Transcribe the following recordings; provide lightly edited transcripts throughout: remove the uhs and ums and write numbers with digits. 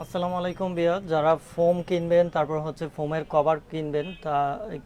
আসসালামু আলাইকুম বিয়াদ, যারা ফোম কিনবেন তারপর হচ্ছে ফোমের কভার কিনবেন তা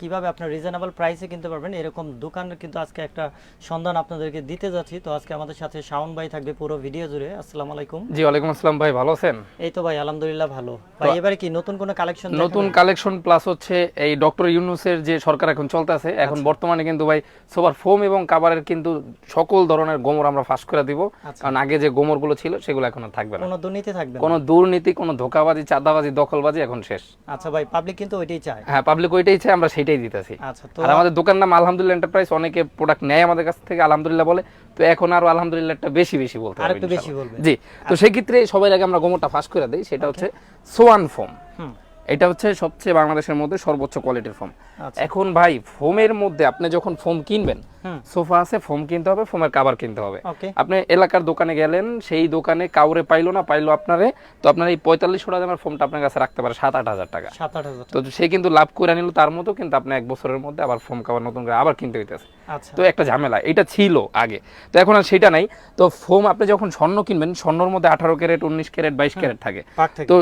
কিভাবে আপনার রিজনেবল প্রাইসে কিনতে পারবেন এরকম দোকানের কিন্তু আজকে একটা সন্ধান আপনাদেরকে দিতে যাচ্ছি। তো আজকে আমাদের সাথে শাওন ভাই থাকবে পুরো ভিডিও জুড়ে। আসসালামু আলাইকুম। জি ওয়ালাইকুম আসসালাম ভাই, ভালো আছেন? এই তো ভাই আলহামদুলিল্লাহ ভালো। ভাই এবারে কি নতুন কোনো কালেকশন নতুন দেখাবেন? কালেকশন প্লাস হচ্ছে এই ডক্টর ইউনূসের যে সরকার এখন চলতেছে, এখন বর্তমানে কিন্তু ভাই সোফার ফোম এবং কাভারের কিন্তু সকল ধরনের গোমর আমরা ফাঁস করে দিব। কারণ আগে যে গোমরগুলো ছিল সেগুলো এখন আর থাকবে না। কোনো দুর্নীতি থাকবে না? কোনো দুর্নীতি, কোনো ধোঁকাবাজি, চাঁদাবাজি, দখলবাজি এখন শেষ। আচ্ছা ভাই, পাবলিক কিন্তু ওইটাই চায়। হ্যাঁ, পাবলিক ওইটাই চাই, আমরা সেইটাই দিতেছি। আচ্ছা, তো আর আমাদের দোকান নাম আলহামদুলিল্লাহ এন্টারপ্রাইজ। অনেকে প্রোডাক্ট নেয় আমাদের কাছ থেকে, আলহামদুলিল্লাহ বলে। তো এখন আরো আলহামদুলিল্লাহ একটা বেশি বেশি বলতে হবে আরেকটু বেশি ইনশাআল্লাহ। বলবেন। জি, তো সেই ক্ষেত্রে সবার আগে আমরা গোমরটা ফাঁস করে দিই, সেটা হচ্ছে সোয়ান ফোম। হুম। এটা হচ্ছে সবচেয়ে বাংলাদেশের মধ্যে সর্বোচ্চ কোয়ালিটির ফোম। আচ্ছা। এখন ভাই ফোমের মধ্যে আপনি যখন ফোম কিনবেন, হুম। সোফা আছে, ফোম কিনতে হবে, ফোমের কাভার কিনতে হবে। ওকে। আপনি এলাকার দোকানে গেলেন, সেই দোকানে কাউরে পাইলো না, পাইলো আপনারে, তো আপনার এই 4500 টাকার ফোমটা আপনার কাছে রাখতে পারে 7-8 হাজার টাকা। 7-8 হাজার। তো সে কিন্তু লাভ করে নিল তার মতো, কিন্তু আপনি 1 বছরের মধ্যে আবার ফোম কাভার নতুন করে আবার কিনতে হইতেছে। আচ্ছা। তো একটা ঝামেলা এটা ছিল আগে, তো এখন আর সেটা নাই। তো ফোম আপনি যখন স্বর্ণ কিনবেন, স্বর্ণর মধ্যে 18 ক্যারেট, 19 ক্যারেট, 22 ক্যারেট থাকে। পার্ট থেকে। তো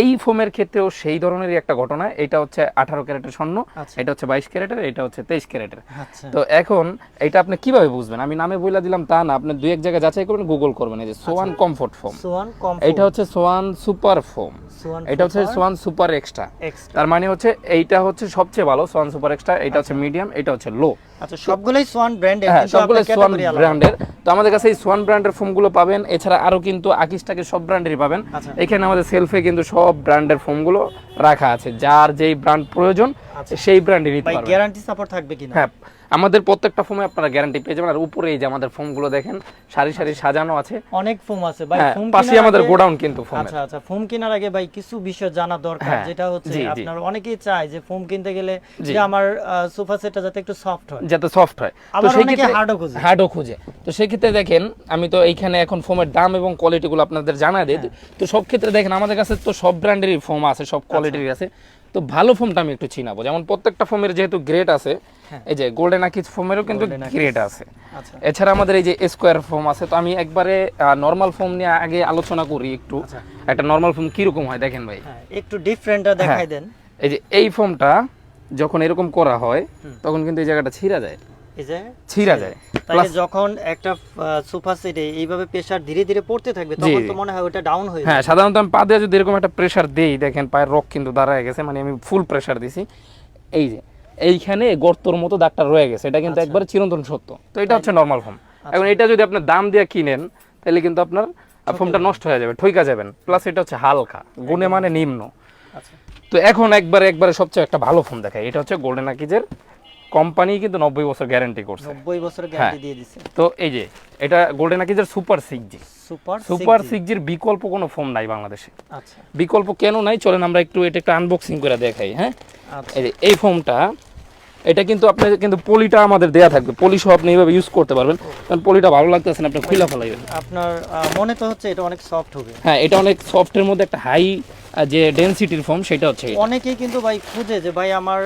এই ফোমের ক্ষেত্রেও সেই ধরনেরই একটা ঘটনা। এটা হচ্ছে 18 ক্যারেটের স্বর্ণ, আচ্ছা। এটা হচ্ছে 22 ক্যারেটের, এটা হচ্ছে 23 ক্যারেটের। আচ্ছা। তো এখন এটা আপনি কিভাবে বুঝবেন? আমি নামে বইলা দিলাম তা না, আপনি দুই এক জায়গায় যাচাই করবেন, গুগল করবেন। এই যে সোয়ান কমফোর্ট ফোম, সোয়ান কম। এটা হচ্ছে সোয়ান সুপার ফোম, সোয়ান এটা হচ্ছে সোয়ান সুপার এক্সট্রা। এক্সট্রা। তার মানে হচ্ছে এইটা হচ্ছে সবচেয়ে ভালো সোয়ান সুপার এক্সট্রা, এটা হচ্ছে মিডিয়াম, এটা হচ্ছে লো। আচ্ছা, সবগুলোই সোয়ান ব্র্যান্ডের। হ্যাঁ, কিন্তু সবগুলো আপনার সোয়ান ক্যাটাগরি আলাদা। ব্র্যান্ডের। তো আমাদের কাছে এই সোয়ান ব্র্যান্ডের ফোমগুলো পাবেন। এছাড়া আরো কিন্তু আকিসটাকে সব ব্র্যান্ডেরই পাবেন। আচ্ছা। এখানে আমাদের সেলফে কিন্তু সব ব্র্যান্ডের ফোমগুলো রাখা আছে, যার যেই ব্র্যান্ড প্রয়োজন সেই ব্র্যান্ডের নিতে ভাই পারবেন। গ্যারান্টি সাপোর্ট থাকবে কিনা? হ্যাঁ, আমাদের প্রত্যেকটা ফোমে আপনারা গ্যারান্টি পেয়ে যাবেন। আর উপরে এই যে আমাদের ফোমগুলো দেখেন সারি সারি সাজানো আছে। অনেক ফোম আছে ভাই। হ্যাঁ, ফোম পাশে আমাদের গোডাউন কিন্তু ফোমের। আচ্ছা আচ্ছা, ফোম কেনার আগে ভাই কিছু বিষয় জানা দরকার, হ্যাঁ, যেটা হচ্ছে জি, জি। আপনার অনেকেই চায় যে ফোম কিনতে গেলে জি। যে আমার সোফা সেটটা যাতে একটু সফট হয়। যাতে সফট হয়। তো আবার সেই অনেকে ক্ষেত্রে হার্ডও খুঁজে। হার্ডও খুঁজে। তো সেই ক্ষেত্রে দেখেন, আমি তো এইখানে এখন ফোমের দাম এবং কোয়ালিটিগুলো আপনাদের জানাই দিই। তো সব ক্ষেত্রে দেখেন আমাদের কাছে তো সব ব্র্যান্ডেরই ফোম আছে, সব কোয়ালিটির আছে। তো ভালো ফোমটা আমি একটু চিনাবো। যেমন প্রত্যেকটা ফোমের যেহেতু গ্রেড আছে, এই যে গোল্ডেন আকিজ ফোমেরও কিন্তু গ্রেড আছে। আচ্ছা। এছাড়া আমাদের এই যে স্কোয়ার ফোম আছে। তো আমি একবারে নরমাল ফোম নিয়ে আগে আলোচনা করি একটু। একটা নরমাল ফোম কিরকম হয় দেখেন ভাই। হ্যাঁ, একটু ডিফারেন্টটা দেখাই দেন। এই যে এই ফোমটা যখন এরকম করা হয়, তখন কিন্তু এই জায়গাটা ছিঁড়া যায়, এই যে ছিঁড়া যায়। তাহলে যখন একটা সোফা সেটে এইভাবে প্রেসার ধীরে ধীরে পড়তে থাকবে তখন তো মনে হয় ওটা ডাউন হয়ে হ্যাঁ, যাবে। সাধারণত আমি পা দিয়ে যদি এরকম একটা প্রেসার দেই, দেখেন পায়ের রক কিন্তু দাঁড়ায় গেছে, মানে আমি ফুল প্রেসার দিছি। এই যে এইখানে গর্তর মতো দাগটা রয়ে গেছে, এটা কিন্তু একবার চিরন্তন সত্য। তো এটা হচ্ছে নরমাল ফোম। এখন এটা যদি আপনার দাম দিয়ে কিনেন, তাহলে কিন্তু আপনার ফোমটা নষ্ট হয়ে যাবে, ঠইকা যাবেন। প্লাস এটা হচ্ছে হালকা, গুণে মানে নিম্ন। আচ্ছা। তো এখন একবারে সবচেয়ে একটা ভালো ফোম দেখায়। এটা হচ্ছে গোল্ডেন আকিজের। কোম্পানি কিন্তু 90 বছর গ্যারান্টি করছে। 90 বছর গ্যারান্টি দিয়ে দিছে। তো এই যে এটা গোল্ডেন আকিজের সুপার 6G। সুপার 6Gর বিকল্প কোনো ফোম নাই বাংলাদেশে। আচ্ছা। বিকল্প কেন নাই চলেন আমরা একটু এটা একটা আনবক্সিং করে দেখাই। হ্যাঁ, আচ্ছা। এই যে এই ফোমটা, এটা কিন্তু আপনি কিন্তু পলিটা আমাদের দেয়া থাকবে, পলিশও আপনি এইভাবে ইউজ করতে পারবেন। কারণ পলিটা ভালো লাগতেছে না, আপনি খুলে ফেলাইবেন। আপনার মনে তো হচ্ছে এটা অনেক সফট হবে। হ্যাঁ, এটা অনেক সফটের মধ্যে একটা হাই যে ডেনসিটির ফোম, সেটা হচ্ছে এটা। অনেকেই কিন্তু ভাই খুঁজে যে ভাই আমার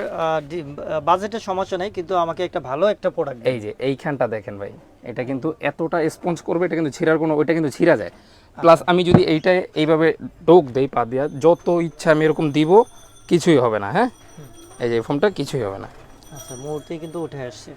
বাজেটের সমস্যা নেই, কিন্তু আমাকে একটা ভালো একটা প্রোডাক্ট। এই যে এইখানটা দেখেন ভাই, এটা কিন্তু এতটা স্পঞ্জ করবে, এটা কিন্তু ছিঁড়ার কোনো, ওইটা কিন্তু ছিঁড়া যায়। প্লাস আমি যদি এইটা এইভাবে ডোক দেই পা দিয়া, যত ইচ্ছা আমি এরকম দিব, কিছুই হবে না। হ্যাঁ, এই যে ফোমটা কিছুই হবে না। আচ্ছা, মুহূর্তেই কিন্তু উঠে আসছে।